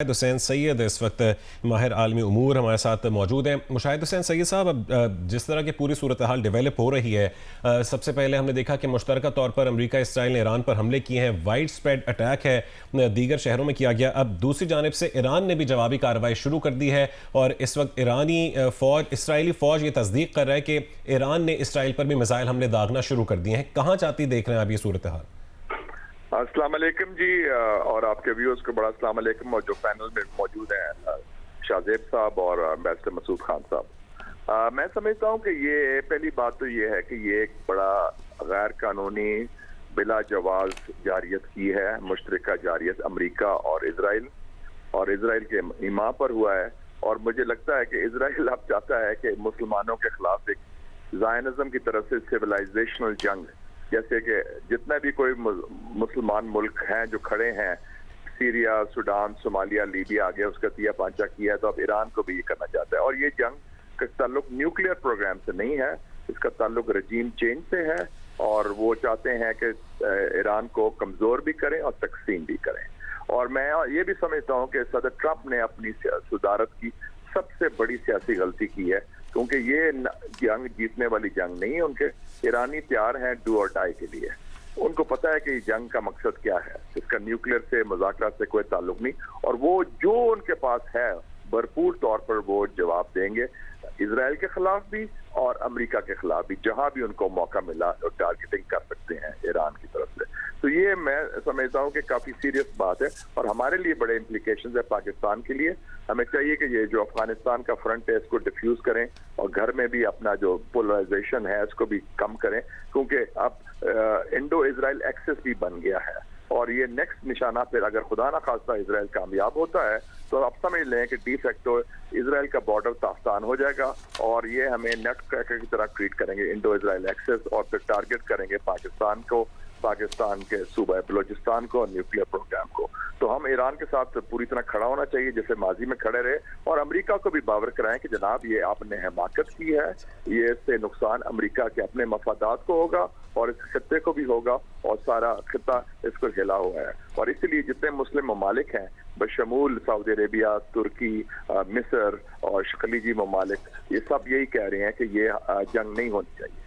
हुसैन सैयद इस वक्त माहिर आलमी उमूर हमारे साथ मौजूद हैं। मुशाहिद हुसैन सैयद साहब, अब जिस तरह की पूरी सूरत हाल डेवलप हो रही है, सबसे पहले हमने देखा कि मुश्तरका तौर पर अमेरिका इसराइल ने ईरान पर हमले किए हैं, वाइड स्प्रेड अटैक है दीगर शहरों में किया गया। अब दूसरी जानिब से ईरान ने भी जवाबी कार्रवाई शुरू कर दी है और इस वक्त ईरानी इसराइली फ़ौज ये तस्दीक कर रहा है कि ईरान ने इसराइल पर भी मिसाइल हमले दागना शुरू कर दिए हैं। कहाँ जाती देख रहे हैं आप ये सूरत हाल? अस्सलाम वालेकुम जी, और आपके व्यूअर्स को बड़ा अस्सलाम वालेकुम। और जो पैनल में मौजूद हैं शाहजेब साहब और एम्बेसडर मसूद खान साहब, मैं समझता हूं कि ये पहली बात तो ये है कि ये एक बड़ा गैर कानूनी बिला जवाज जारियत की है, मुश्तरका जारियत अमेरिका और इसराइल के ईमा पर हुआ है। और मुझे लगता है कि इसराइल अब चाहता है कि मुसलमानों के खिलाफ एक ज़ायनिज़्म की तरफ से सिविलाइजेशनल जंग, जैसे कि जितने भी कोई मुसलमान मुल्क हैं जो खड़े हैं, सीरिया, सूडान, सोमालिया, लीबिया आगे उसका तिया पांचा किया है, तो अब ईरान को भी ये करना चाहता है। और ये जंग का ताल्लुक न्यूक्लियर प्रोग्राम से नहीं है, इसका ताल्लुक रजीम चेंज से है। और वो चाहते हैं कि ईरान को कमज़ोर भी करें और तकसीम भी करें। और मैं ये भी समझता हूँ कि सदर ट्रंप ने अपनी सदारत की सबसे बड़ी सियासी गलती की है, क्योंकि ये जंग जीतने वाली जंग नहीं है। उनके ईरानी तैयार हैं डू और डाई के लिए। उनको पता है कि जंग का मकसद क्या है, इसका न्यूक्लियर से मुज़ाकरात से कोई ताल्लुक नहीं। और वो जो उनके पास है भरपूर तौर पर वो जवाब देंगे, इसराइल के खिलाफ भी और अमेरिका के खिलाफ भी, जहां भी उनको मौका मिला और टारगेटिंग कर सकते हैं ईरान की तरफ से। तो ये मैं समझता हूँ कि काफी सीरियस बात है और हमारे लिए बड़े इम्प्लीकेशंस है पाकिस्तान के लिए। हमें चाहिए कि ये जो अफगानिस्तान का फ्रंट है इसको डिफ्यूज करें और घर में भी अपना जो पोलराइजेशन है इसको भी कम करें, क्योंकि अब इंडो इसराइल एक्सेस भी बन गया है। और ये नेक्स्ट निशाना फिर अगर खुदा ना खास्ता इसराइल कामयाब होता है तो आप समझ लें कि डी फैक्टो इसराइल का बॉर्डर ताफ्तान हो जाएगा और ये हमें नेट क्रैकर की तरह ट्रीट करेंगे इंडो इसराइल एक्सेस, और फिर टारगेट करेंगे पाकिस्तान को, पाकिस्तान के सूबा बलोचिस्तान को और न्यूक्लियर प्रोग्राम को। तो हम ईरान के साथ पूरी तरह खड़ा होना चाहिए जैसे माजी में खड़े रहे, और अमेरिका को भी बावर कराएं कि जनाब ये आपने हिमाकत की है, ये इससे नुकसान अमेरिका के अपने मफादात को होगा और इस खत्ते को भी होगा और सारा खिता इसको हिला हुआ है। और इसलिए जितने मुस्लिम ममालिक हैं बशमूल सऊदी अरेबिया, तुर्की, मिस्र और खलीजी ममालिक, ये सब यही कह रहे हैं कि ये जंग नहीं होनी चाहिए।